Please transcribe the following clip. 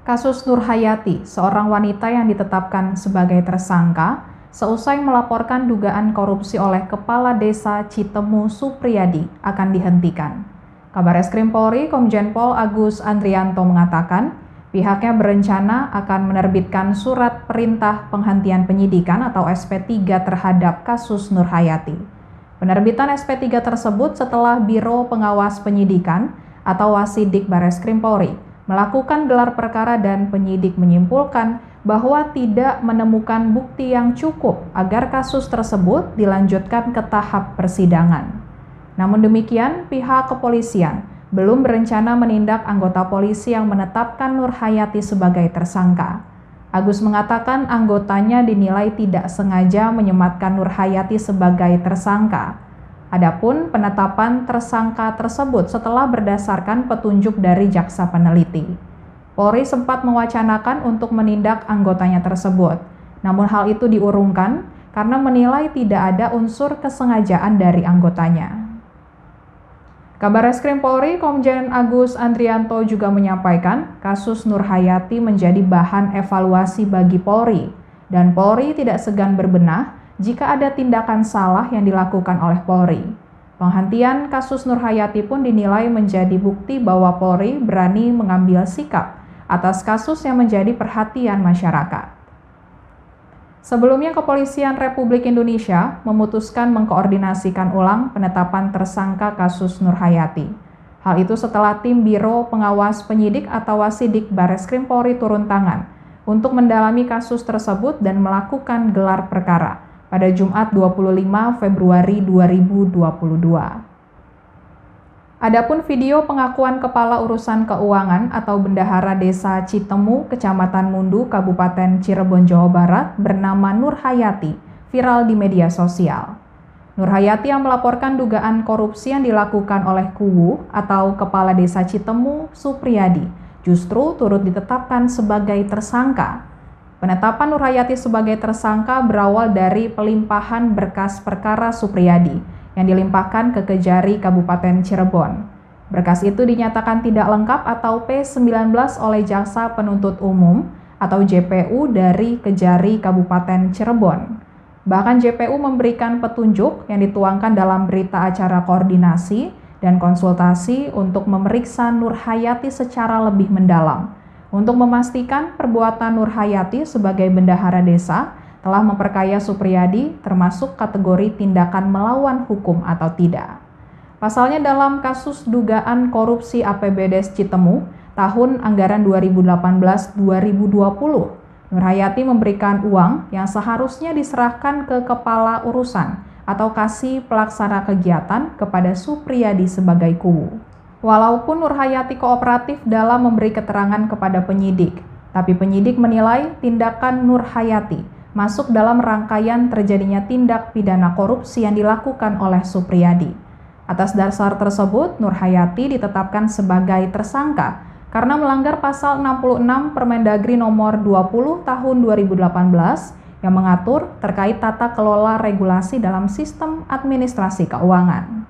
Kasus Nur Hayati, seorang wanita yang ditetapkan sebagai tersangka seusai melaporkan dugaan korupsi oleh Kepala Desa Citemu Supriyadi akan dihentikan. Kabarreskrim Polri Komjen Pol Agus Andrianto mengatakan pihaknya berencana akan menerbitkan surat perintah penghentian penyidikan atau SP3 terhadap kasus Nur Hayati. Penerbitan SP3 tersebut setelah Biro Pengawas Penyidikan atau Wasidik Barreskrim Polri melakukan gelar perkara dan penyidik menyimpulkan bahwa tidak menemukan bukti yang cukup agar kasus tersebut dilanjutkan ke tahap persidangan. Namun demikian, pihak kepolisian belum berencana menindak anggota polisi yang menetapkan Nur Hayati sebagai tersangka. Agus mengatakan anggotanya dinilai tidak sengaja menyematkan Nur Hayati sebagai tersangka. Adapun penetapan tersangka tersebut setelah berdasarkan petunjuk dari jaksa peneliti. Polri sempat mewacanakan untuk menindak anggotanya tersebut, namun hal itu diurungkan karena menilai tidak ada unsur kesengajaan dari anggotanya. Kabarreskrim Polri Komjen Agus Andrianto juga menyampaikan kasus Nur Hayati menjadi bahan evaluasi bagi Polri dan Polri tidak segan berbenah jika ada tindakan salah yang dilakukan oleh Polri. Penghentian kasus Nur Hayati pun dinilai menjadi bukti bahwa Polri berani mengambil sikap atas kasus yang menjadi perhatian masyarakat. Sebelumnya, Kepolisian Republik Indonesia memutuskan mengkoordinasikan ulang penetapan tersangka kasus Nur Hayati. Hal itu setelah tim Biro Pengawas Penyidik atau Wasidik Barreskrim Polri turun tangan untuk mendalami kasus tersebut dan melakukan gelar perkara pada Jumat 25 Februari 2022. Adapun video pengakuan Kepala Urusan Keuangan atau Bendahara Desa Citemu, Kecamatan Mundu, Kabupaten Cirebon, Jawa Barat bernama Nur Hayati viral di media sosial. Nur Hayati yang melaporkan dugaan korupsi yang dilakukan oleh Kuwu atau Kepala Desa Citemu Supriyadi justru turut ditetapkan sebagai tersangka. Penetapan Nur Hayati sebagai tersangka berawal dari pelimpahan berkas perkara Supriyadi yang dilimpahkan ke Kejari Kabupaten Cirebon. Berkas itu dinyatakan tidak lengkap atau P19 oleh Jaksa Penuntut Umum atau JPU dari Kejari Kabupaten Cirebon. Bahkan JPU memberikan petunjuk yang dituangkan dalam berita acara koordinasi dan konsultasi untuk memeriksa Nur Hayati secara lebih mendalam untuk memastikan perbuatan Nur Hayati sebagai bendahara desa telah memperkaya Supriyadi termasuk kategori tindakan melawan hukum atau tidak. Pasalnya dalam kasus dugaan korupsi APBD Citemu tahun anggaran 2018-2020, Nur Hayati memberikan uang yang seharusnya diserahkan ke kepala urusan atau kasih pelaksana kegiatan kepada Supriyadi sebagai Kuwu. Walaupun Nur Hayati kooperatif dalam memberi keterangan kepada penyidik, tapi penyidik menilai tindakan Nur Hayati masuk dalam rangkaian terjadinya tindak pidana korupsi yang dilakukan oleh Supriyadi. Atas dasar tersebut, Nur Hayati ditetapkan sebagai tersangka karena melanggar pasal 66 Permendagri nomor 20 tahun 2018 yang mengatur terkait tata kelola regulasi dalam sistem administrasi keuangan.